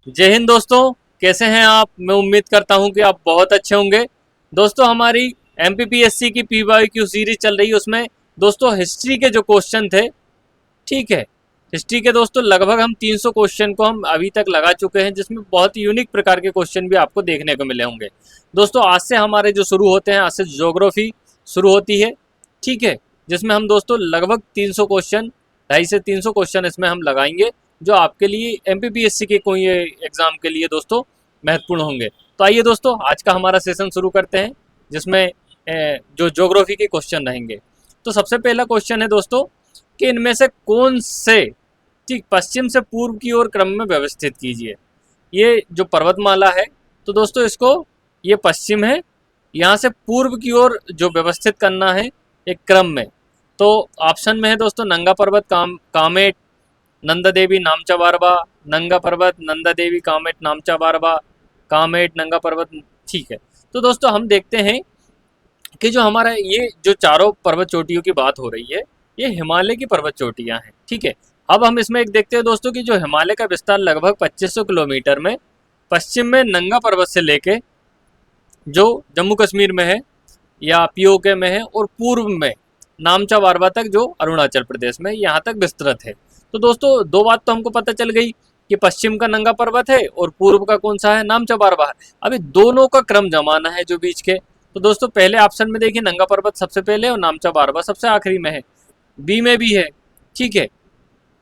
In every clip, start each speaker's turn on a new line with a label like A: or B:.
A: जय हिंद दोस्तों। कैसे हैं आप? मैं उम्मीद करता हूं कि आप बहुत अच्छे होंगे। दोस्तों हमारी एमपीपीएससी की पीवाईक्यू सीरीज चल रही है, उसमें दोस्तों हिस्ट्री के जो क्वेश्चन थे, ठीक है, हिस्ट्री के दोस्तों लगभग हम 300 क्वेश्चन को हम अभी तक लगा चुके हैं, जिसमें बहुत यूनिक प्रकार के क्वेश्चन भी आपको देखने को मिले होंगे। दोस्तों आज से हमारे जो शुरू होते हैं, आज से ज्योग्राफी शुरू होती है, ठीक है, जिसमें हम दोस्तों लगभग 300 क्वेश्चन, 250 से 300 क्वेश्चन इसमें हम लगाएंगे, जो आपके लिए एमपीपीएससी के कोई एग्जाम के लिए दोस्तों महत्वपूर्ण होंगे। तो आइए दोस्तों आज का हमारा सेशन शुरू करते हैं, जिसमें जो ज्योग्राफी के क्वेश्चन रहेंगे। तो सबसे पहला क्वेश्चन है दोस्तों कि इनमें से कौन से, ठीक, पश्चिम से पूर्व की ओर क्रम में व्यवस्थित कीजिए। ये जो पर्वतमाला है, तो दोस्तों इसको, ये पश्चिम है, यहाँ से पूर्व की ओर जो व्यवस्थित करना है एक क्रम में। तो ऑप्शन में है दोस्तों नंगा पर्वत, कामेट, नंदा देवी, नामचा बारबा, नंगा पर्वत, नंदा देवी, कामेट, नामचा बारबा, कामेट, नंगा पर्वत, ठीक है। तो दोस्तों हम देखते हैं कि जो हमारा ये जो चारों पर्वत चोटियों की बात हो रही है, ये हिमालय की पर्वत चोटियां हैं, ठीक है। अब हम इसमें एक देखते हैं दोस्तों कि जो हिमालय का विस्तार लगभग 2500 किलोमीटर में पश्चिम में नंगा पर्वत से लेके जो जम्मू कश्मीर में है या पीओके में है, और पूर्व में नामचा बारबा तक जो अरुणाचल प्रदेश में, यहाँ तक विस्तृत है। तो दोस्तों दो बात तो हमको पता चल गई कि पश्चिम का नंगा पर्वत है और पूर्व का कौन सा है, नामचा बारबा है। अभी दोनों का क्रम जमाना है जो बीच के। तो दोस्तों पहले ऑप्शन में देखिए नंगा पर्वत सबसे पहले और नामचा बारबा सबसे आखिरी में है, बी में भी है, ठीक है,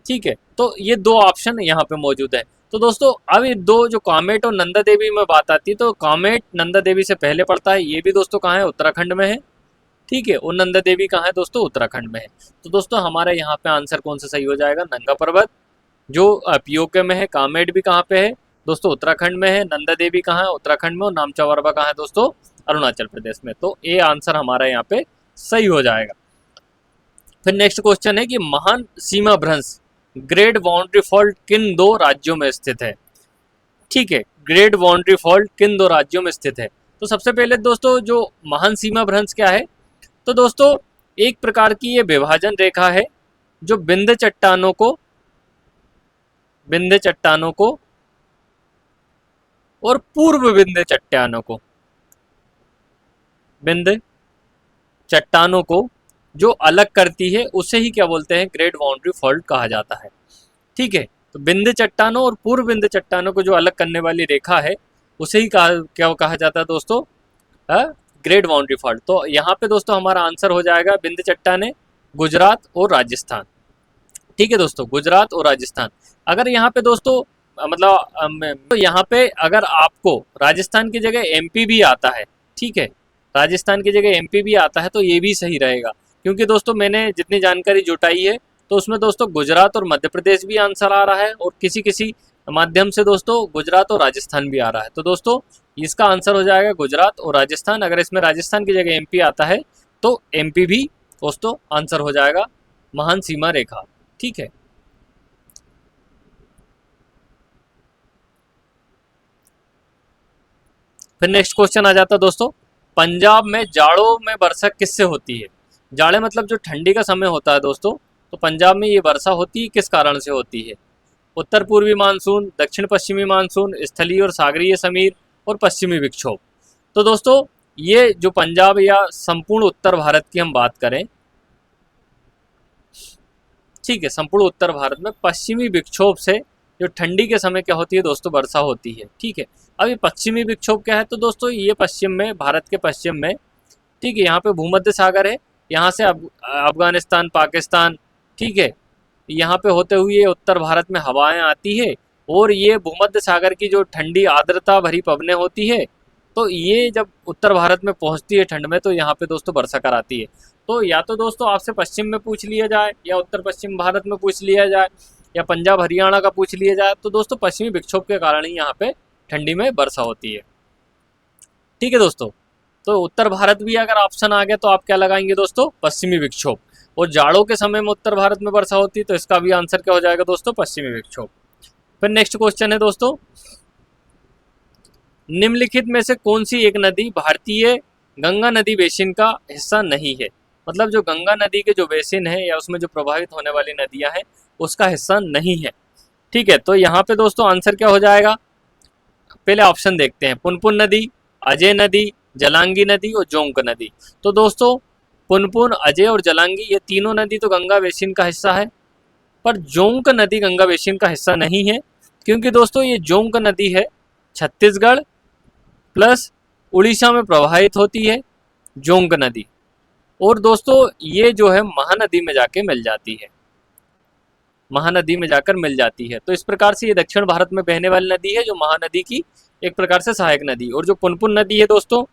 A: ठीक है। तो ये दो ऑप्शन यहाँ पे मौजूद है। तो दोस्तों अब ये दो जो कामेट और नंदा देवी में बात आती है, तो कामेट नंदा देवी से पहले पड़ता है, ये भी दोस्तों कहाँ है, उत्तराखंड में है, ठीक है, और नंदा देवी कहाँ है दोस्तों, उत्तराखंड में है। तो दोस्तों हमारा यहाँ पे आंसर कौन सा सही हो जाएगा, नंगा पर्वत जो पीओके में है, कामेट भी कहाँ पे है दोस्तों, उत्तराखंड में है, नंदा देवी कहाँ है, उत्तराखंड में, और नामचा बारबा कहाँ है दोस्तों, अरुणाचल प्रदेश में। तो ये आंसर हमारा यहाँ पे सही हो जाएगा। फिर नेक्स्ट क्वेश्चन है कि महान सीमा भ्रंश ग्रेट बाउंड्री फॉल्ट किन दो राज्यों में स्थित है, ठीक है, ग्रेट बाउंड्री फॉल्ट किन दो राज्यों में स्थित है। तो सबसे पहले दोस्तों जो महान सीमा भ्रंश क्या है, तो दोस्तों एक प्रकार की ये विभाजन रेखा है जो विंध्य चट्टानों को और पूर्व विंध्य चट्टानों को जो अलग करती है, उसे ही क्या बोलते हैं, ग्रेट बाउंड्री फॉल्ट कहा जाता है, ठीक है। तो विंध्य चट्टानों और पूर्व विंध्य चट्टानों को जो अलग करने वाली रेखा है, उसे ही क्या कहा जाता है दोस्तों, ग्रेट बाउंड्री फॉल्ट। तो यहाँ पे दोस्तों हमारा आंसर हो जाएगा विंध्य चट्टाने, गुजरात और राजस्थान, ठीक है दोस्तों, गुजरात और राजस्थान। अगर यहाँ पे दोस्तों तो यहाँ पे अगर आपको राजस्थान की जगह एमपी भी आता है, ठीक है, राजस्थान की जगह एमपी भी आता है, तो ये भी सही रहेगा, क्योंकि दोस्तों मैंने जितनी जानकारी जुटाई है, तो उसमें दोस्तों गुजरात और मध्य प्रदेश भी आंसर आ रहा है, और किसी किसी माध्यम से दोस्तों गुजरात और राजस्थान भी आ रहा है। तो दोस्तों इसका आंसर हो जाएगा गुजरात और राजस्थान। अगर इसमें राजस्थान की जगह एमपी आता है, तो एमपी भी दोस्तों आंसर हो जाएगा महान सीमा रेखा, ठीक है। फिर नेक्स्ट क्वेश्चन आ जाता है दोस्तों, पंजाब में जाड़ों में वर्षा किससे होती है। जाड़े मतलब जो ठंडी का समय होता है दोस्तों, तो पंजाब में ये वर्षा होती है, किस कारण से होती है। उत्तर पूर्वी मानसून, दक्षिण पश्चिमी मानसून, स्थलीय और सागरीय समीर, और पश्चिमी विक्षोभ। तो दोस्तों ये जो पंजाब या संपूर्ण उत्तर भारत की हम बात करें, ठीक है, संपूर्ण उत्तर भारत में पश्चिमी विक्षोभ से जो ठंडी के समय क्या होती है दोस्तों, वर्षा होती है, ठीक है। अब ये पश्चिमी विक्षोभ क्या है, तो दोस्तों ये पश्चिम में, भारत के पश्चिम में, ठीक है, यहाँ पे भूमध्य सागर है, यहाँ से अफगानिस्तान, पाकिस्तान, ठीक है, यहाँ पे होते हुए उत्तर भारत में हवाएं आती है, और ये भूमध्य सागर की जो ठंडी आर्द्रता भरी पवनें होती है, तो ये जब उत्तर भारत में पहुँचती है ठंड में, तो यहाँ पे दोस्तों वर्षा कराती है। तो या तो दोस्तों आपसे पश्चिम में पूछ लिया जाए, या उत्तर पश्चिम भारत में पूछ लिया जाए, या पंजाब हरियाणा का पूछ लिया जाए, तो दोस्तों पश्चिमी विक्षोभ के कारण ही यहाँ पे ठंडी में वर्षा होती है, ठीक है दोस्तों। तो उत्तर भारत भी अगर ऑप्शन आ गया, तो आप क्या लगाएंगे दोस्तों, पश्चिमी विक्षोभ। और जाड़ों के समय में उत्तर भारत में वर्षा होती है, तो इसका भी आंसर क्या हो जाएगा दोस्तों, पश्चिमी विक्षोभ। फिर नेक्स्ट क्वेश्चन है दोस्तों, निम्नलिखित में से कौन सी एक नदी भारतीय गंगा नदी बेसिन का हिस्सा नहीं है। मतलब जो गंगा नदी के जो बेसिन है, या उसमें जो प्रभावित होने वाली नदियां हैं, उसका हिस्सा नहीं है, ठीक है। तो यहाँ पे दोस्तों आंसर क्या हो जाएगा, पहले ऑप्शन देखते हैं, पुनपुन नदी, अजय नदी, जलांगी नदी और जोंक नदी। तो दोस्तों पुनपुन, अजय और जलांगी ये तीनों नदी तो गंगा बेसिन का हिस्सा है, पर जोंक नदी गंगा बेसिन का हिस्सा नहीं है, क्योंकि दोस्तों ये जोंक नदी है छत्तीसगढ़ प्लस उड़ीसा में प्रवाहित होती है जोंक नदी, और दोस्तों ये जो है महानदी में जाके मिल जाती है, महानदी में जाकर मिल जाती है। तो इस प्रकार से ये दक्षिण भारत में बहने वाली नदी है, जो महानदी की एक प्रकार से सहायक नदी। और जो पुनपुन नदी है दोस्तों,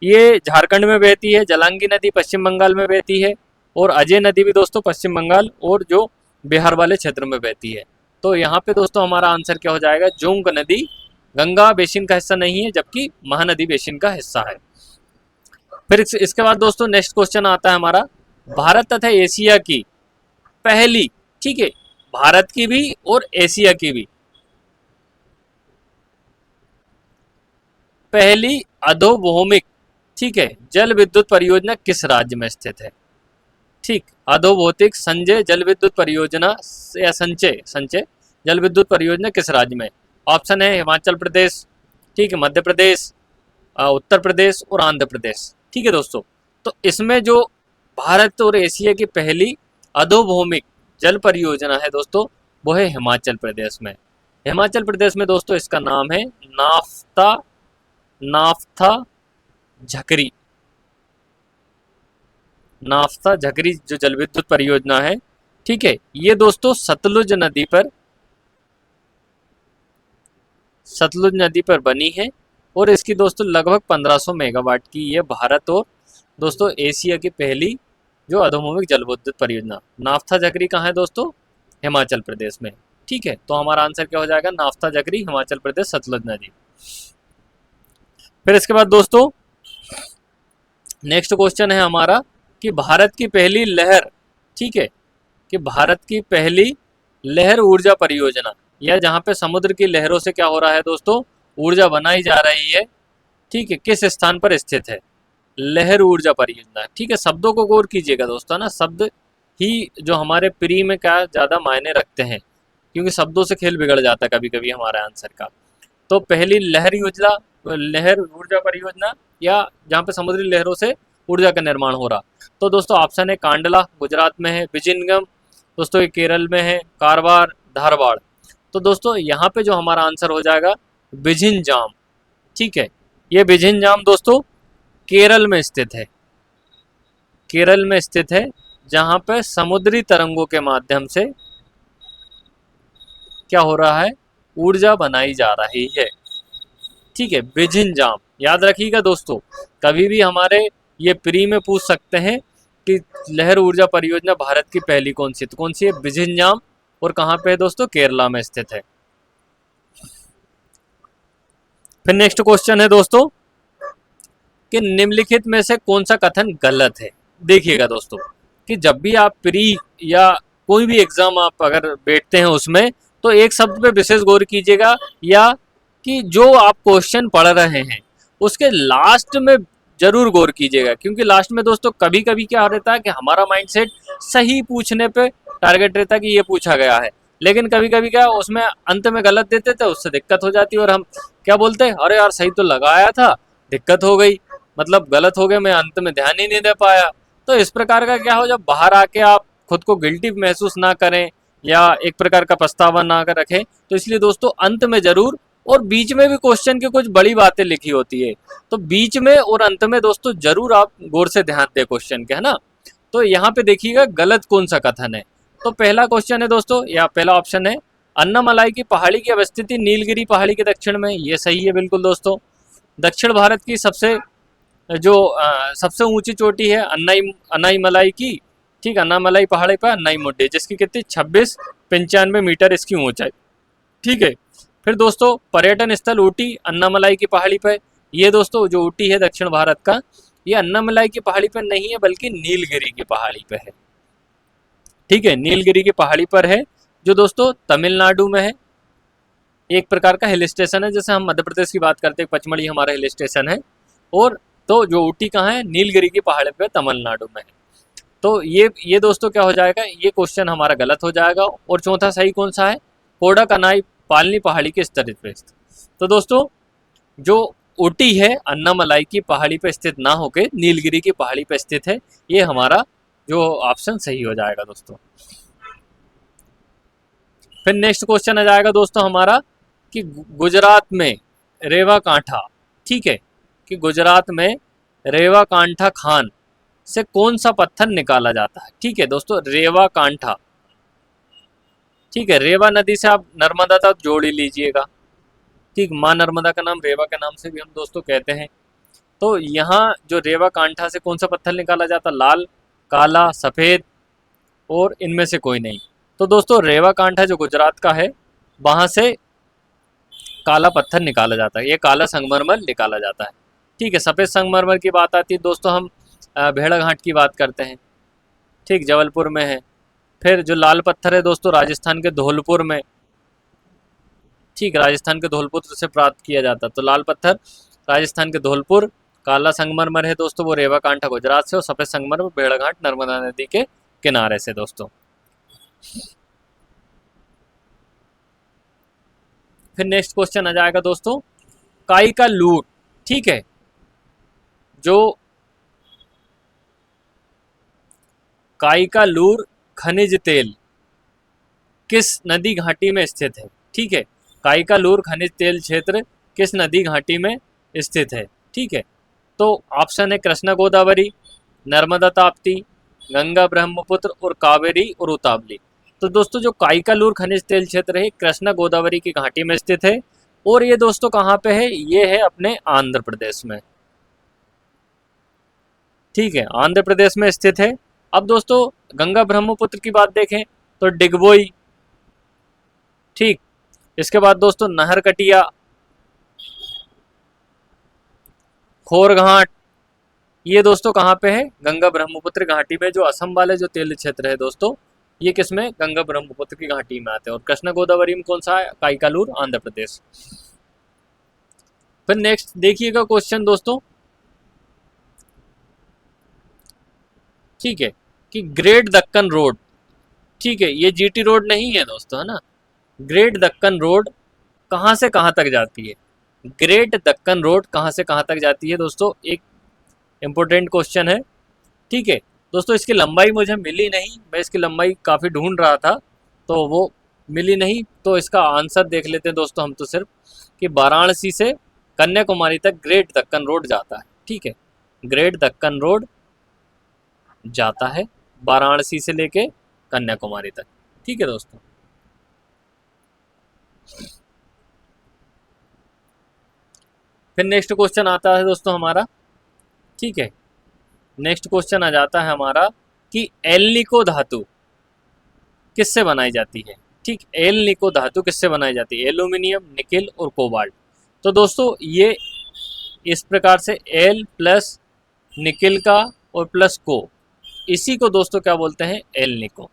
A: ये झारखंड में बहती है, जलांगी नदी पश्चिम बंगाल में बहती है, और अजय नदी भी दोस्तों पश्चिम बंगाल और जो बिहार वाले क्षेत्र में बहती है। तो यहाँ पे दोस्तों हमारा आंसर क्या हो जाएगा, जोंक नदी गंगा बेसिन का हिस्सा नहीं है, जबकि महानदी बेसिन का हिस्सा है। फिर इसके बाद दोस्तों नेक्स्ट क्वेश्चन आता है हमारा, भारत तथा एशिया की पहली, ठीक है, भारत की भी और एशिया की भी पहली अधोभौमिक, ठीक है, जल विद्युत परियोजना किस राज्य में स्थित है? ठीक, अधोभौतिक संचय जल विद्युत परियोजना या संचय जल विद्युत परियोजना किस राज्य में? ऑप्शन है हिमाचल प्रदेश, ठीक है, मध्य प्रदेश, उत्तर प्रदेश और आंध्र प्रदेश। ठीक है दोस्तों, तो इसमें जो भारत और एशिया की पहली अधोभौमिक जल परियोजना है दोस्तों, वो है हिमाचल प्रदेश में। हिमाचल प्रदेश में दोस्तों इसका नाम है नाफ्था झकरी, नाफ्था झकरी जो जल विद्युत परियोजना है, ठीक है, ये दोस्तों सतलुज नदी पर बनी है, और इसकी दोस्तों लगभग 1500 मेगावाट की ये भारत और दोस्तों एशिया की पहली जो अधोभौमिक जल विद्युत परियोजना। नाफ्था झकरी कहाँ है दोस्तों? हिमाचल प्रदेश में। ठीक है, तो हमारा आंसर क्या हो जाएगा, नाफ्था झकरी हिमाचल प्रदेश सतलुज नदी। फिर इसके बाद दोस्तों नेक्स्ट क्वेश्चन है हमारा कि भारत की पहली लहर, ठीक है, कि भारत की पहली लहर ऊर्जा परियोजना, या जहाँ पे समुद्र की लहरों से क्या हो रहा है दोस्तों, ऊर्जा बनाई जा रही है, ठीक है, किस स्थान पर स्थित है? लहर ऊर्जा परियोजना। ठीक है, शब्दों को गौर कीजिएगा दोस्तों ना, शब्द ही जो हमारे प्री में क्या ज़्यादा मायने रखते हैं, क्योंकि शब्दों से खेल बिगड़ जाता है कभी कभी हमारे आंसर का। तो पहली लहर ऊर्जा परियोजना, या जहाँ पे समुद्री लहरों से ऊर्जा का निर्माण हो रहा, तो दोस्तों ऑप्शन है कांडला गुजरात में है, बिजिनगम दोस्तों ये केरल में है, कारवार धारवाड़। तो दोस्तों यहाँ पे जो हमारा आंसर हो जाएगा बिझिंजाम। ठीक है, ये बिझिंजाम दोस्तों केरल में स्थित है, केरल में स्थित है, जहाँ पे समुद्री तरंगों के माध्यम से क्या हो रहा है, ऊर्जा बनाई जा रही है। ठीक है, बिझिंजाम याद रखिएगा दोस्तों, कभी भी हमारे ये प्री में पूछ सकते हैं कि लहर ऊर्जा परियोजना भारत की पहली कौन सी, तो कौन सी है, बिझिंजाम, और कहाँ पे है दोस्तों, केरला में स्थित है। फिर नेक्स्ट क्वेश्चन है दोस्तों कि निम्नलिखित में से कौन सा कथन गलत है? देखिएगा दोस्तों कि जब भी आप प्री या कोई भी एग्जाम आप अगर बैठते हैं उसमें, तो एक शब्द पे विशेष गौर कीजिएगा, या कि जो आप क्वेश्चन पढ़ रहे हैं उसके लास्ट में जरूर गौर कीजिएगा, क्योंकि लास्ट में दोस्तों कभी कभी क्या रहता है कि हमारा माइंडसेट सही पूछने पे टारगेट रहता है कि ये पूछा गया है, लेकिन कभी कभी क्या उसमें अंत में गलत देते थे, उससे दिक्कत हो जाती है, और हम क्या बोलते हैं, अरे यार सही तो लगाया था, दिक्कत हो गई, मतलब गलत हो गया, मैं अंत में ध्यान ही नहीं दे पाया। तो इस प्रकार का क्या हो, जब बाहर आके आप खुद को गिल्टी महसूस ना करें या एक प्रकार का पछतावा ना कर रखें, तो इसलिए दोस्तों अंत में जरूर, और बीच में भी क्वेश्चन की कुछ बड़ी बातें लिखी होती है, तो बीच में और अंत में दोस्तों जरूर आप गौर से ध्यान दें क्वेश्चन के, है ना। तो यहाँ पे देखिएगा गलत कौन सा कथन है। तो पहला क्वेश्चन है दोस्तों, या पहला ऑप्शन है अन्नामलाई की पहाड़ी की अवस्थिति नीलगिरी पहाड़ी के दक्षिण में, ये सही है बिल्कुल दोस्तों। दक्षिण भारत की सबसे ऊंची चोटी है अन्नाईमलाई की, ठीक, अन्नामलाई पहाड़ी पर अन्नाईमुड्डी, जिसकी कितनी 2695 मीटर इसकी ऊंचाई। ठीक है, फिर दोस्तों पर्यटन स्थल ऊटी अन्नामलाई की पहाड़ी पर, ये दोस्तों जो ऊटी है दक्षिण भारत का, ये अन्नामलाई की पहाड़ी पर नहीं है बल्कि नीलगिरी की पहाड़ी पर है। ठीक है, नीलगिरी की पहाड़ी पर है, जो दोस्तों तमिलनाडु में है, एक प्रकार का हिल स्टेशन है, जैसे हम मध्य प्रदेश की बात करते हैं, पचमढ़ी हमारा हिल स्टेशन है, और तो जो ऊटी कहाँ है, नीलगिरी की पहाड़ी पे तमिलनाडु में है। तो ये दोस्तों क्या हो जाएगा, ये क्वेश्चन हमारा गलत हो जाएगा। और चौथा सही कौन सा है, कोडाकनाई पालनी पहाड़ी के स्तरित पे। तो दोस्तों जो ऊटी है अन्नामलाई की पहाड़ी पे स्थित ना होके नीलगिरी की पहाड़ी पे स्थित है। ये हमारा जो ऑप्शन सही हो जाएगा दोस्तों। फिर नेक्स्ट क्वेश्चन आ जाएगा दोस्तों हमारा कि गुजरात में रेवा कांठा, ठीक है, कि गुजरात में रेवा कांठा खान से कौन सा पत्थर निकाला जाता है। ठीक है दोस्तों, रेवा कांठा, ठीक है, रेवा नदी से आप नर्मदा तक जोड़ ही लीजिएगा। ठीक, माँ नर्मदा का नाम रेवा के नाम से भी हम दोस्तों कहते हैं। तो यहाँ जो रेवा कांठा से कौन सा पत्थर निकाला जाता, लाल, काला, सफ़ेद और इनमें से कोई नहीं। तो दोस्तों रेवा कांठा जो गुजरात का है वहाँ से काला पत्थर निकाला जाता है, ये काला संगमरमर निकाला जाता है। ठीक है, सफ़ेद संगमरमर की बात आती है दोस्तों, हम भेड़ाघाट की बात करते हैं, ठीक, जबलपुर में है। फिर जो लाल पत्थर है दोस्तों राजस्थान के धौलपुर में, ठीक, राजस्थान के धौलपुर से प्राप्त किया जाता है। तो लाल पत्थर राजस्थान के धौलपुर, काला संगमरमर है दोस्तों वो रेवा कांठा गुजरात से, और सफ़ेद संगमरमर भेड़ाघाट नर्मदा नदी के किनारे से दोस्तों। फिर नेक्स्ट क्वेश्चन आ जाएगा दोस्तों काई का लूट, ठीक है, जो काई का लूर खनिज तेल किस नदी घाटी में स्थित है। ठीक है, काई का लूर खनिज तेल क्षेत्र किस नदी घाटी में स्थित है। ठीक है, तो ऑप्शन है कृष्णा गोदावरी, नर्मदा ताप्ती, गंगा ब्रह्मपुत्र और कावेरी और उतावली। तो दोस्तों जो काई का लूर खनिज तेल क्षेत्र है कृष्णा गोदावरी की घाटी में स्थित है, और ये दोस्तों कहाँ पे है, ये है अपने आंध्र प्रदेश में। ठीक है, आंध्र प्रदेश में स्थित है। अब दोस्तों गंगा ब्रह्मपुत्र की बात देखें तो डिगबोई, ठीक, इसके बाद दोस्तों नहरकटिया, खोरघाट, ये दोस्तों कहाँ पे है, गंगा ब्रह्मपुत्र घाटी में। जो असम वाले जो तेल क्षेत्र है दोस्तों ये किसमें, गंगा ब्रह्मपुत्र की घाटी में आते हैं। और कृष्णा गोदावरी में कौन सा है, काईकालूर, आंध्र प्रदेश। फिर नेक्स्ट देखिएगा क्वेश्चन दोस्तों, ठीक है, कि ग्रेट दक्कन रोड, ठीक है, ये जीटी रोड नहीं है दोस्तों, है ना, ग्रेट दक्कन रोड कहाँ से कहाँ तक जाती है। ग्रेट दक्कन रोड कहाँ से कहाँ तक जाती है दोस्तों, एक इम्पोर्टेंट क्वेश्चन है। ठीक है दोस्तों, इसकी लंबाई मुझे मिली नहीं, मैं इसकी लंबाई काफ़ी ढूंढ रहा था तो वो मिली नहीं। तो इसका आंसर देख लेते हैं दोस्तों हम, तो सिर्फ कि वाराणसी से कन्याकुमारी तक ग्रेट दक्कन रोड जाता है। ठीक है, ग्रेट दक्कन रोड जाता है वाराणसी से लेके कन्याकुमारी तक। ठीक है दोस्तों, फिर नेक्स्ट क्वेश्चन आता है दोस्तों हमारा, ठीक है, नेक्स्ट क्वेश्चन आ जाता है हमारा कि एल्निको धातु किससे बनाई जाती है। ठीक, एल्निको धातु किससे बनाई जाती है, एल्यूमिनियम, निकेल और कोबाल्ट। तो दोस्तों ये इस प्रकार से एल प्लस निकेल का और प्लस को, इसी को दोस्तों क्या बोलते हैं, एल्निको।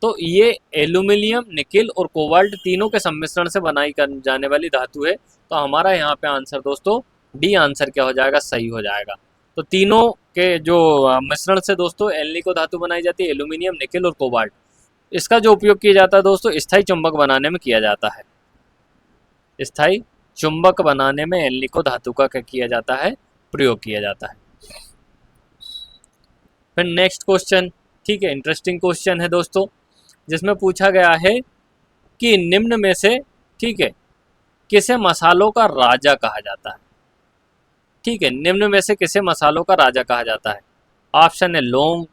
A: तो ये एल्यूमिनियम, निकेल और कोबाल्ट तीनों के सम्मिश्रण से बनाई जाने वाली धातु है। तो हमारा यहाँ पे आंसर दोस्तों डी आंसर क्या हो जाएगा, सही हो जाएगा। तो तीनों के जो मिश्रण से दोस्तों एल्निको धातु बनाई जाती है, एल्यूमिनियम, निकेल और कोबाल्ट। इसका जो उपयोग किया जाता है दोस्तों स्थायी चुंबक बनाने में किया जाता है। स्थायी चुंबक बनाने में एल्निको धातु का क्या किया जाता है, प्रयोग किया जाता है। फिर नेक्स्ट क्वेश्चन, ठीक है, इंटरेस्टिंग क्वेश्चन है दोस्तों, जिसमें पूछा गया है कि निम्न में से, ठीक है, किसे मसालों का राजा कहा जाता है। ठीक है, निम्न में से किसे मसालों का राजा कहा जाता है। ऑप्शन है लौंग,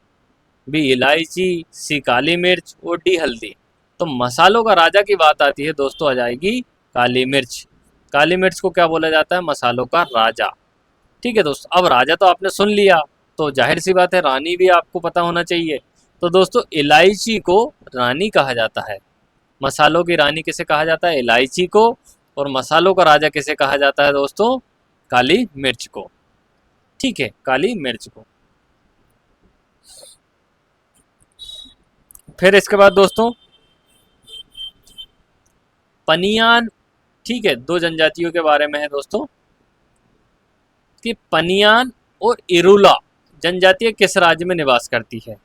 A: बी इलायची, सी काली मिर्च और डी हल्दी। तो मसालों का राजा की बात आती है दोस्तों, आ जाएगी काली मिर्च। काली मिर्च को क्या बोला जाता है, मसालों का राजा। ठीक है दोस्तों, अब राजा तो आपने सुन लिया, तो जाहिर सी बात है रानी भी आपको पता होना चाहिए। तो दोस्तों इलायची को रानी कहा जाता है, मसालों की रानी किसे कहा जाता है, इलायची को। और मसालों का राजा किसे कहा जाता है दोस्तों, काली मिर्च को। ठीक है, काली मिर्च को। फिर इसके बाद दोस्तों पनियान, ठीक है, दो जनजातियों के बारे में है दोस्तों, कि पनियान और इरुला जनजाति किस राज्य में निवास करती है।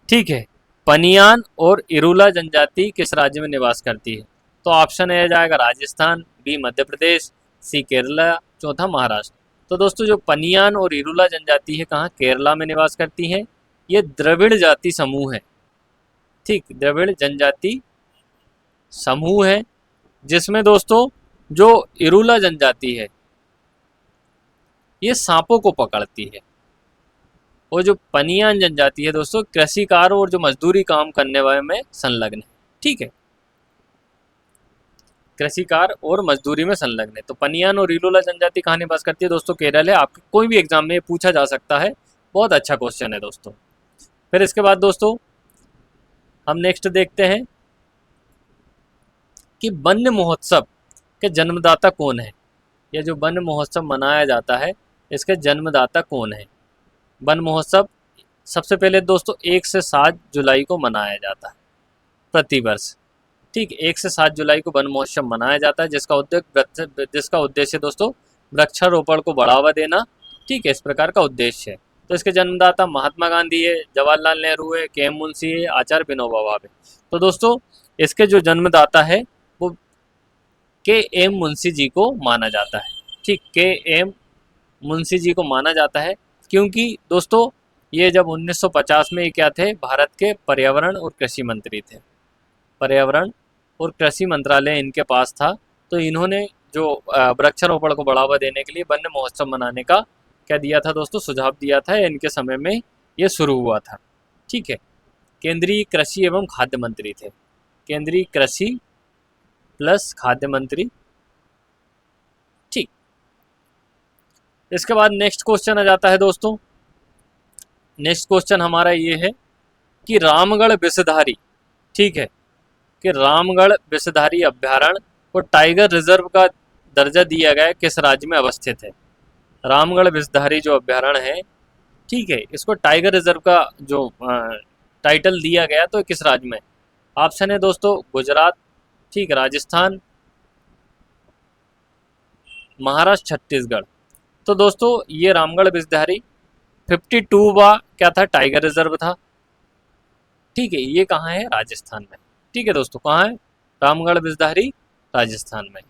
A: ठीक है, पनियान और इरुला जनजाति किस राज्य में निवास करती है। तो ऑप्शन ए जाएगा राजस्थान, बी मध्य प्रदेश, सी केरला, चौथा महाराष्ट्र। तो दोस्तों जो पनियान और इरुला जनजाति है कहाँ, केरला में निवास करती है। ये द्रविड़ जाति समूह है, ठीक, द्रविड़ जनजाति समूह है, जिसमें दोस्तों जो इरुला जनजाति है ये सांपों को पकड़ती है, और जो पनियान जनजाति है दोस्तों कृषि कार्य और जो मजदूरी काम करने वाले में संलग्न है, ठीक है, कृषि कार्य और मजदूरी में संलग्न है। तो पनियान और इरुला जनजाति कहाँ निवास करती है दोस्तों, केरल है। आपके कोई भी एग्जाम में पूछा जा सकता है, बहुत अच्छा क्वेश्चन है दोस्तों। फिर इसके बाद दोस्तों हम नेक्स्ट देखते हैं कि वन्य महोत्सव के जन्मदाता कौन है। यह जो वन्य महोत्सव मनाया जाता है इसके जन्मदाता कौन है। वन महोत्सव सबसे पहले दोस्तों 1 से 7 जुलाई को मनाया जाता है प्रतिवर्ष, ठीक, 1 से 7 जुलाई को वन महोत्सव मनाया जाता है, जिसका उद्देश्य दोस्तों वृक्षारोपण को बढ़ावा देना, ठीक है, इस प्रकार का उद्देश्य है। तो इसके जन्मदाता महात्मा गांधी है, जवाहरलाल नेहरू है, के एम मुंशी है, आचार्य विनोबा भावे। तो दोस्तों इसके जो जन्मदाता है वो के एम मुंशी जी को माना जाता है, ठीक, के एम मुंशी जी को माना जाता है, क्योंकि दोस्तों ये जब 1950 में ये क्या थे, भारत के पर्यावरण और कृषि मंत्री थे, पर्यावरण और कृषि मंत्रालय इनके पास था। तो इन्होंने जो वृक्षारोपण को बढ़ावा देने के लिए वन्य महोत्सव मनाने का क्या दिया था दोस्तों, सुझाव दिया था, इनके समय में ये शुरू हुआ था, ठीक है। केंद्रीय कृषि एवं खाद्य मंत्री थे, केंद्रीय कृषि प्लस खाद्य मंत्री, ठीक। इसके बाद नेक्स्ट क्वेश्चन आ जाता है दोस्तों, नेक्स्ट क्वेश्चन हमारा ये है कि रामगढ़ विषधारी, ठीक है, कि रामगढ़ विषधारी अभ्यारण्य को टाइगर रिजर्व का दर्जा दिया गया किस राज्य में अवस्थित है। रामगढ़ विषधारी जो अभ्यारण्य है, ठीक है, इसको टाइगर रिजर्व का जो टाइटल दिया गया तो किस राज्य में। ऑप्शन है दोस्तों गुजरात, ठीक, राजस्थान, महाराष्ट्र, छत्तीसगढ़। तो दोस्तों ये रामगढ़ विषधारी 52वां क्या था, टाइगर रिजर्व था, ठीक है, ये कहाँ है, राजस्थान में, ठीक है दोस्तों, कहाँ है, रामगढ़ विषधारी राजस्थान में।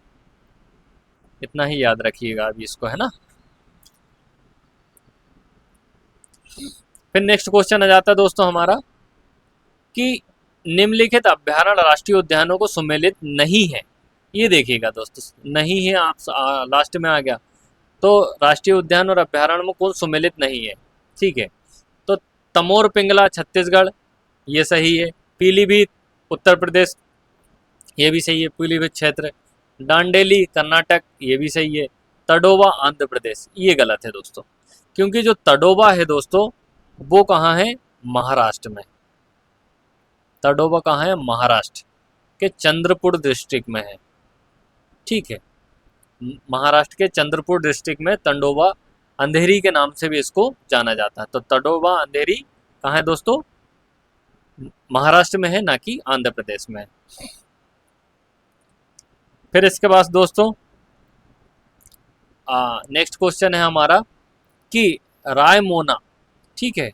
A: इतना ही याद रखिएगा अभी इसको, है ना। फिर नेक्स्ट क्वेश्चन आ जाता है दोस्तों हमारा कि निम्नलिखित अभ्यारण्य राष्ट्रीय उद्यानों को सम्मिलित नहीं है। ये देखिएगा दोस्तों, नहीं है, आप लास्ट में आ गया, तो राष्ट्रीय उद्यान और अभ्यारण्य में कौन सम्मिलित नहीं है, ठीक है। तो तमोर पिंगला छत्तीसगढ़, ये सही है। पीलीभीत उत्तर प्रदेश, ये भी सही है, पीलीभीत क्षेत्र। डांडेली कर्नाटक, ये भी सही है। तडोबा आंध्र प्रदेश, ये गलत है दोस्तों, क्योंकि जो तडोबा है दोस्तों वो कहाँ है, महाराष्ट्र में। तडोबा कहाँ है, महाराष्ट्र के चंद्रपुर डिस्ट्रिक्ट में है, ठीक है, महाराष्ट्र के चंद्रपुर डिस्ट्रिक्ट में तडोबा अंधेरी के नाम से भी इसको जाना जाता है। तो तडोबा अंधेरी कहाँ है दोस्तों, महाराष्ट्र में है, ना कि आंध्र प्रदेश में है। फिर इसके बाद दोस्तों नेक्स्ट क्वेश्चन है हमारा कि रायमोना, ठीक है,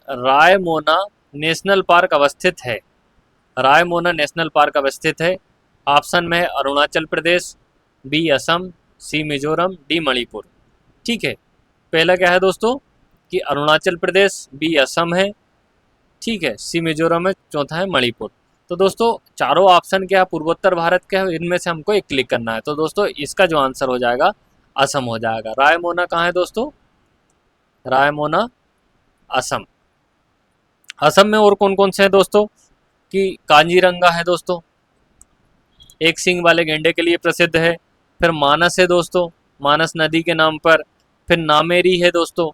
A: रायमोना नेशनल पार्क अवस्थित है, रायमोना नेशनल पार्क अवस्थित है। ऑप्शन में है अरुणाचल प्रदेश, बी असम, सी मिजोरम, डी मणिपुर, ठीक है। पहला क्या है दोस्तों कि अरुणाचल प्रदेश, बी असम है, ठीक है, सी मिजोरम है, चौथा है मणिपुर। तो दोस्तों चारों ऑप्शन क्या है, पूर्वोत्तर भारत के है, इनमें से हमको एक क्लिक करना है। तो दोस्तों इसका जो आंसर हो जाएगा असम हो जाएगा। रायमोना कहाँ है दोस्तों, रायमोना असम। असम में और कौन कौन से हैं दोस्तों कि काजीरंगा है दोस्तों, एक सींग वाले गेंडे के लिए प्रसिद्ध है। फिर मानस है दोस्तों, मानस नदी के नाम पर। फिर नामेरी है दोस्तों।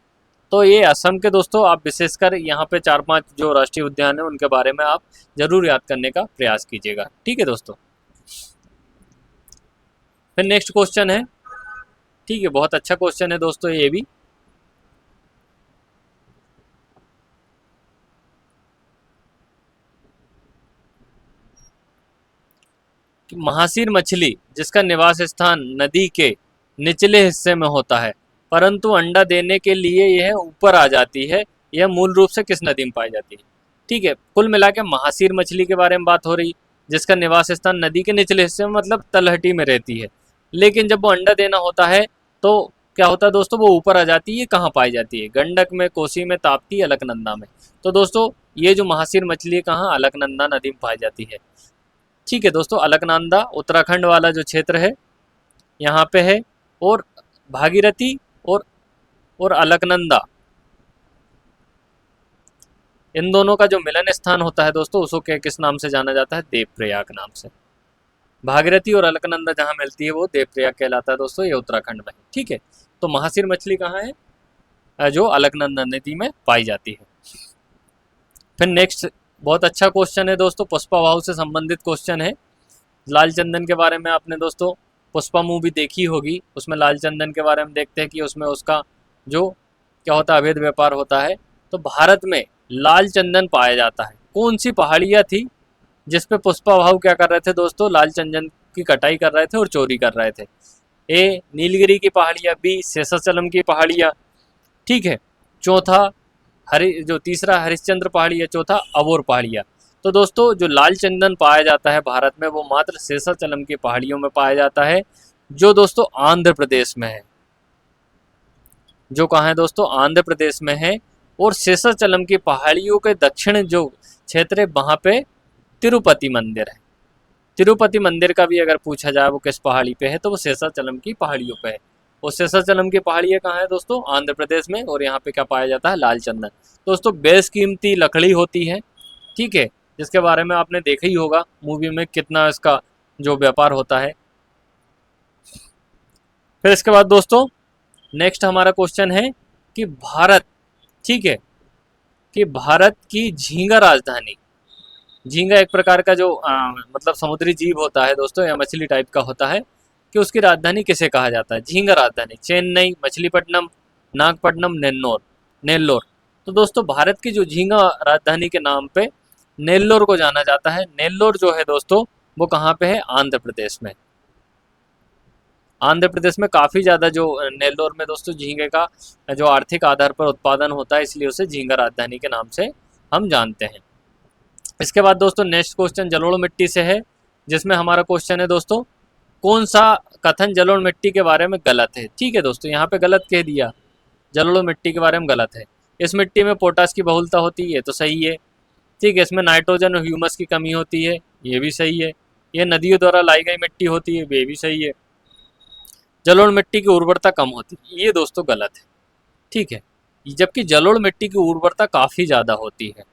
A: तो ये असम के दोस्तों आप विशेषकर यहाँ पे 4-5 जो राष्ट्रीय उद्यान है उनके बारे में आप जरूर याद करने का प्रयास कीजिएगा, ठीक है दोस्तों। फिर नेक्स्ट क्वेश्चन है, ठीक है, बहुत अच्छा क्वेश्चन है दोस्तों ये भी। महासीर मछली जिसका निवास स्थान नदी के निचले हिस्से में होता है परंतु अंडा देने के लिए यह ऊपर आ जाती है, यह मूल रूप से किस नदी में पाई जाती है, ठीक है। कुल मिला के महासीर मछली के बारे में बात हो रही, जिसका निवास स्थान नदी के निचले हिस्से में मतलब तलहटी में रहती है। लेकिन जब वो अंडा देना होता है तो क्या होता है दोस्तों, वो ऊपर आ जाती है। कहाँ पाई जाती है? गंडक में, कोसी में, ताप्ती, अलकनंदा में। तो दोस्तों ये जो महासीर मछली कहाँ, अलकनंदा नदी में पाई जाती है। ठीक है दोस्तों, अलकनंदा उत्तराखंड वाला जो क्षेत्र है यहाँ पे है, और भागीरथी और अलकनंदा, इन दोनों का जो मिलन स्थान होता है दोस्तों, उसको किस नाम से जाना जाता है? देवप्रयाग नाम से। भागीरथी और अलकनंदा जहाँ मिलती है वो देवप्रयाग कहलाता है दोस्तों, ये उत्तराखंड में। ठीक है, तो महासीर मछली कहाँ है? जो अलकनंदा नदी में पाई जाती है। फिर नेक्स्ट बहुत अच्छा क्वेश्चन है दोस्तों, पुष्पा वाहु से संबंधित क्वेश्चन है। लाल चंदन के बारे में आपने दोस्तों पुष्पा मूवी देखी होगी, उसमें लाल चंदन के बारे में देखते हैं कि उसमें उसका जो क्या होता है, अवैध व्यापार होता है। तो भारत में लाल चंदन पाया जाता है। कौन सी पहाड़ियाँ थी जिसपे पुष्पा भाऊ क्या कर रहे थे दोस्तों? लाल चंदन की कटाई कर रहे थे और चोरी कर रहे थे। ए नीलगिरी की पहाड़ियाँ, बी शेषाचलम की पहाड़ियाँ। ठीक है, चौथा तीसरा हरिश्चंद्र पहाड़ियाँ, चौथा अबोर पहाड़ियाँ। तो दोस्तों जो लाल चंदन पाया जाता है भारत में वो मात्र शेषाचलम की पहाड़ियों में पाया जाता है, जो दोस्तों आंध्र प्रदेश में है। जो कहाँ है दोस्तों? आंध्र प्रदेश में है। और शेषाचलम की पहाड़ियों के दक्षिण जो क्षेत्र है वहाँ पे तिरुपति मंदिर है। तिरुपति मंदिर का भी अगर पूछा जाए वो किस पहाड़ी पे है, तो वो शेषाचलम की पहाड़ियों पे है। और शेषाचलम की पहाड़ियाँ कहाँ है दोस्तों? आंध्र प्रदेश में। और यहाँ पे क्या पाया जाता है? लाल चंदन। दोस्तों बेशकीमती लकड़ी होती है, ठीक है, जिसके बारे में आपने देखा ही होगा मूवी में कितना इसका जो व्यापार होता है। फिर इसके बाद दोस्तों नेक्स्ट हमारा क्वेश्चन है कि भारत, ठीक है, कि भारत की झींगा राजधानी, झींगा एक प्रकार का जो मतलब समुद्री जीव होता है दोस्तों, या मछली टाइप का होता है, कि उसकी राजधानी किसे कहा जाता है? झींगा राजधानी चेन्नई, मछलीपट्टनम, नागपट्टनम, नेल्लोर। तो दोस्तों भारत की जो झींगा राजधानी के नाम पे नेल्लोर को जाना जाता है। नेल्लोर जो है दोस्तों वो कहाँ पे है? आंध्र प्रदेश में। आंध्र प्रदेश में काफ़ी ज़्यादा जो नेल्लोर में दोस्तों झींगे का जो आर्थिक आधार पर उत्पादन होता है, इसलिए उसे झींगा राजधानी के नाम से हम जानते हैं। इसके बाद दोस्तों नेक्स्ट क्वेश्चन जलोढ़ मिट्टी से है, जिसमें हमारा क्वेश्चन है दोस्तों, कौन सा कथन जलोढ़ मिट्टी के बारे में गलत है? ठीक है दोस्तों, यहाँ पे गलत कह दिया, जलोढ़ मिट्टी के बारे में गलत है। इस मिट्टी में पोटास की बहुलता होती है, तो सही है। ठीक है, इसमें नाइट्रोजन और ह्यूमस की कमी होती है, ये भी सही है। ये नदियों द्वारा लाई गई मिट्टी होती है, ये भी सही है। जलोढ़ मिट्टी की उर्वरता कम होती है, ये दोस्तों गलत है। ठीक है, जबकि जलोढ़ मिट्टी की उर्वरता काफ़ी ज़्यादा होती है,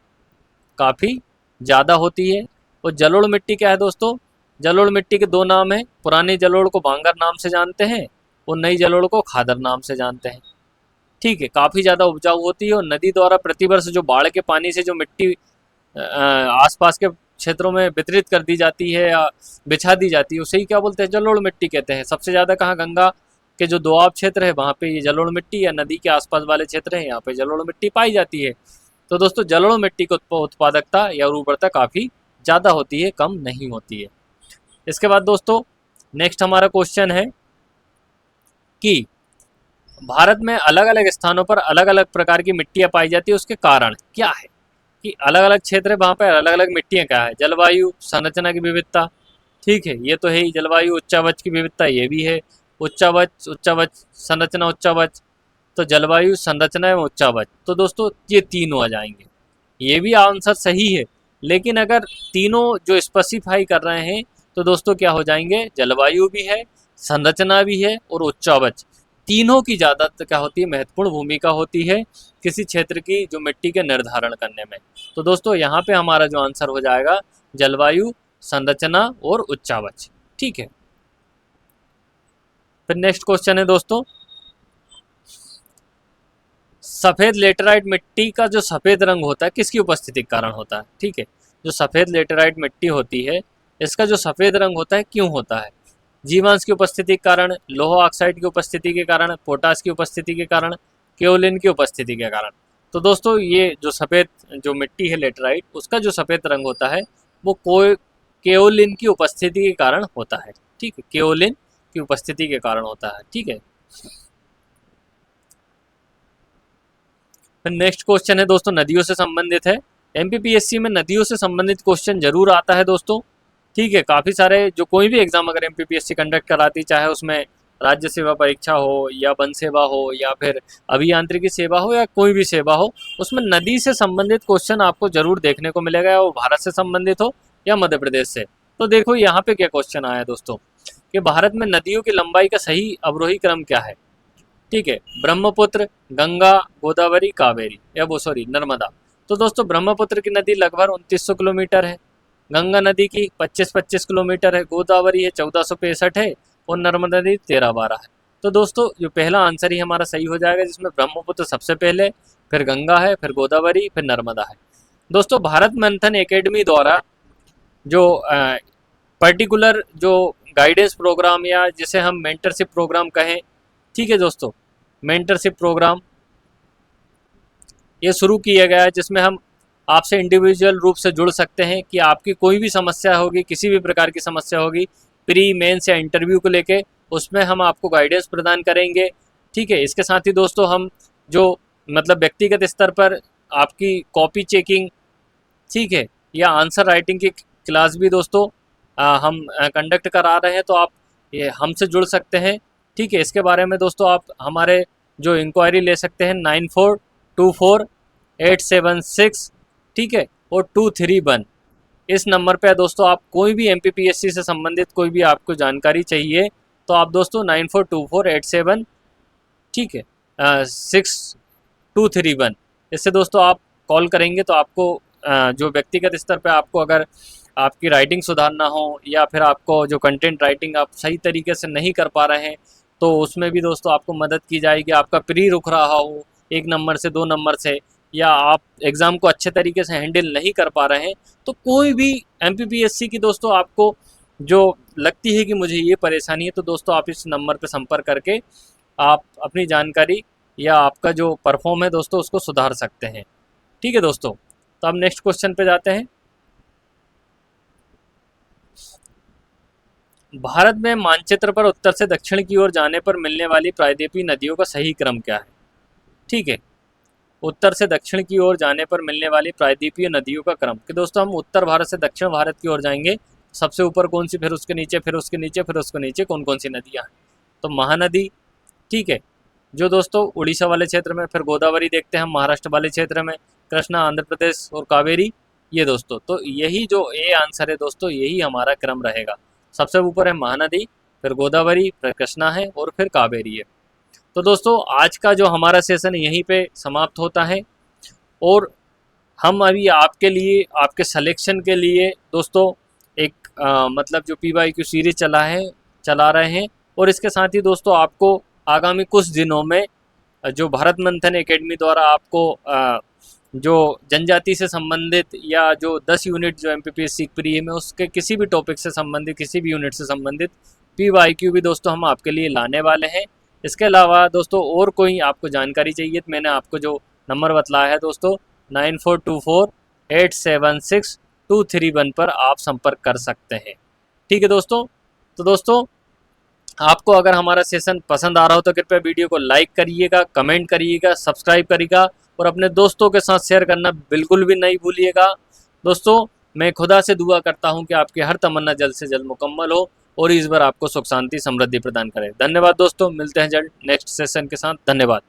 A: काफ़ी ज़्यादा होती है। और जलोढ़ मिट्टी क्या है दोस्तों? जलोढ़ मिट्टी के दो नाम हैं। पुरानी जलोढ़ को बांगर नाम से जानते हैं और नई जलोढ़ को खादर नाम से जानते हैं। ठीक है, काफ़ी ज़्यादा उपजाऊ होती है और नदी द्वारा प्रतिवर्ष जो बाढ़ के पानी से जो मिट्टी आसपास के क्षेत्रों में वितरित कर दी जाती है या बिछा दी जाती है, उसे ही क्या बोलते हैं? जलोढ़ मिट्टी कहते हैं। सबसे ज़्यादा कहाँ? गंगा के जो दोआब क्षेत्र है वहाँ पे ये जलोढ़ मिट्टी, या नदी के आसपास वाले क्षेत्र हैं यहाँ पे जलोढ़ मिट्टी पाई जाती है। तो दोस्तों जलोढ़ मिट्टी की उत्पादकता या उर्वरता काफ़ी ज़्यादा होती है, कम नहीं होती है। इसके बाद दोस्तों नेक्स्ट हमारा क्वेश्चन है कि भारत में अलग अलग स्थानों पर अलग अलग प्रकार की मिट्टियाँ पाई जाती है, उसके कारण क्या है? कि अलग अलग क्षेत्र है वहाँ पर अलग अलग मिट्टियाँ क्या है? जलवायु, संरचना की विविधता। ठीक है, ये तो है ही। जलवायु, उच्चावच की विविधता, ये भी है। उच्चावच संरचना, उच्चावच। तो जलवायु, संरचना एवं उच्चावच, तो दोस्तों ये तीनों आ जाएंगे। ये भी आंसर सही है, लेकिन अगर तीनों जो स्पेसिफाई कर रहे हैं तो दोस्तों क्या हो जाएंगे? जलवायु भी है, संरचना भी है और उच्चावच, तीनों की ज़्यादा क्या होती है? महत्वपूर्ण भूमिका होती है किसी क्षेत्र की जो मिट्टी के निर्धारण करने में। तो दोस्तों यहाँ पे हमारा जो आंसर हो जाएगा जलवायु, संरचना और उच्चावच। ठीक है, फिर नेक्स्ट क्वेश्चन है दोस्तों, सफ़ेद लेटेराइट मिट्टी का जो सफ़ेद रंग होता है किसकी उपस्थिति के कारण होता है? ठीक है, जो सफ़ेद लेटेराइट मिट्टी होती है इसका जो सफ़ेद रंग होता है क्यों होता है? जीवांश की उपस्थिति के कारण, लोहा ऑक्साइड की उपस्थिति के कारण, पोटास की उपस्थिति के कारण, केओलिन की उपस्थिति के कारण। तो दोस्तों ये जो सफ़ेद जो मिट्टी है लेटेराइट, उसका जो सफ़ेद रंग होता है वो केओलिन की उपस्थिति के कारण होता है। ठीक है, केओलिन की उपस्थिति के कारण होता है। ठीक है, फिर नेक्स्ट क्वेश्चन है दोस्तों नदियों से संबंधित है। एमपीपीएससी में नदियों से संबंधित क्वेश्चन जरूर आता है दोस्तों। ठीक है, काफ़ी सारे जो कोई भी एग्ज़ाम अगर एमपीपीएससी कंडक्ट कराती, चाहे उसमें राज्य सेवा परीक्षा हो या वन सेवा हो या फिर अभियांत्रिकी सेवा हो या कोई भी सेवा हो, उसमें नदी से संबंधित क्वेश्चन आपको जरूर देखने को मिलेगा, वो भारत से संबंधित हो या मध्य प्रदेश से। तो देखो यहाँ पे क्या क्वेश्चन आया दोस्तों, कि भारत में नदियों की लंबाई का सही अवरोही क्रम क्या है। ठीक है, ब्रह्मपुत्र, गंगा, गोदावरी, कावेरी या वो सॉरी नर्मदा। तो दोस्तों ब्रह्मपुत्र की नदी लगभग 2900 किलोमीटर है, गंगा नदी की 25-25 किलोमीटर है, गोदावरी है 1465 है और नर्मदा नदी 13-12 है। तो दोस्तों जो पहला आंसर ही हमारा सही हो जाएगा, जिसमें ब्रह्मपुत्र सबसे पहले, फिर गंगा है, फिर गोदावरी, फिर नर्मदा है। दोस्तों भारत मंथन एकेडमी द्वारा जो पर्टिकुलर जो गाइडेंस प्रोग्राम या जिसे हम मेंटरशिप प्रोग्राम कहें, ठीक है दोस्तों, मेंटरशिप प्रोग्राम ये शुरू किया गया है, जिसमें हम आपसे इंडिविजुअल रूप से जुड़ सकते हैं कि आपकी कोई भी समस्या होगी, किसी भी प्रकार की समस्या होगी, प्री मेंस या इंटरव्यू को लेके, उसमें हम आपको गाइडेंस प्रदान करेंगे। ठीक है, इसके साथ ही दोस्तों हम जो मतलब व्यक्तिगत स्तर पर आपकी कॉपी चेकिंग, ठीक है, या आंसर राइटिंग की क्लास भी दोस्तों हम कंडक्ट करा रहे हैं, तो आप ये हमसे जुड़ सकते हैं। ठीक है, इसके बारे में दोस्तों आप हमारे जो इंक्वायरी ले सकते हैं 942487 ठीक है और 231 इस नंबर पे दोस्तों। आप कोई भी एमपीपीएससी से संबंधित कोई भी आपको जानकारी चाहिए तो आप दोस्तों 942487 ठीक है 6231 इससे दोस्तों आप कॉल करेंगे तो आपको जो व्यक्तिगत स्तर पे आपको अगर आपकी राइटिंग सुधारना हो या फिर आपको जो कंटेंट राइटिंग आप सही तरीके से नहीं कर पा रहे हैं तो उसमें भी दोस्तों आपको मदद की जाएगी। आपका प्री रुक रहा हो 1 नंबर से 2 नंबर से, या आप एग्ज़ाम को अच्छे तरीके से हैंडल नहीं कर पा रहे हैं, तो कोई भी एमपीपीएससी की दोस्तों आपको जो लगती है कि मुझे ये परेशानी है, तो दोस्तों आप इस नंबर पर संपर्क करके आप अपनी जानकारी या आपका जो परफॉर्म है दोस्तों उसको सुधार सकते हैं। ठीक है दोस्तों, तो अब नेक्स्ट क्वेश्चन पे जाते हैं। भारत में मानचित्र पर उत्तर से दक्षिण की ओर जाने पर मिलने वाली प्रायद्वीपीय नदियों का सही क्रम क्या है। ठीक है, उत्तर से दक्षिण की ओर जाने पर मिलने वाली प्रायद्वीपीय नदियों का क्रम, कि दोस्तों हम उत्तर भारत से दक्षिण भारत की ओर जाएंगे, सबसे ऊपर कौन सी, फिर उसके नीचे, फिर उसके नीचे, फिर उसके नीचे कौन कौन सी नदियाँ हैं, तो महानदी, ठीक है, जो दोस्तों उड़ीसा वाले क्षेत्र में, फिर गोदावरी देखते हैं हम महाराष्ट्र वाले क्षेत्र में, कृष्णा आंध्र प्रदेश और कावेरी ये दोस्तों। तो यही जो ए आंसर है दोस्तों, यही हमारा क्रम रहेगा। सबसे ऊपर है महानदी, फिर गोदावरी, फिर कृष्णा है और फिर कावेरी है। तो दोस्तों आज का जो हमारा सेशन यहीं पे समाप्त होता है और हम अभी आपके लिए, आपके सिलेक्शन के लिए दोस्तों एक मतलब जो PYQ सीरीज चला रहे हैं, और इसके साथ ही दोस्तों आपको आगामी कुछ दिनों में जो भारत मंथन एकेडमी द्वारा आपको जो जनजाति से संबंधित या जो 10 यूनिट जो एमपीपीएससी प्री में उसके किसी भी टॉपिक से संबंधित, किसी भी यूनिट से संबंधित PYQ भी दोस्तों हम आपके लिए लाने वाले हैं। इसके अलावा दोस्तों और कोई आपको जानकारी चाहिए तो मैंने आपको जो नंबर बतलाया है दोस्तों 9424876231 पर आप संपर्क कर सकते हैं। ठीक है दोस्तों, तो दोस्तों आपको अगर हमारा सेशन पसंद आ रहा हो तो कृपया वीडियो को लाइक करिएगा, कमेंट करिएगा, सब्सक्राइब करिएगा और अपने दोस्तों के साथ शेयर करना बिल्कुल भी नहीं भूलिएगा। दोस्तों मैं खुदा से दुआ करता हूं कि आपकी हर तमन्ना जल्द से जल्द मुकम्मल हो और इस बार आपको सुख शांति समृद्धि प्रदान करें। धन्यवाद दोस्तों, मिलते हैं जल्द नेक्स्ट सेशन के साथ। धन्यवाद।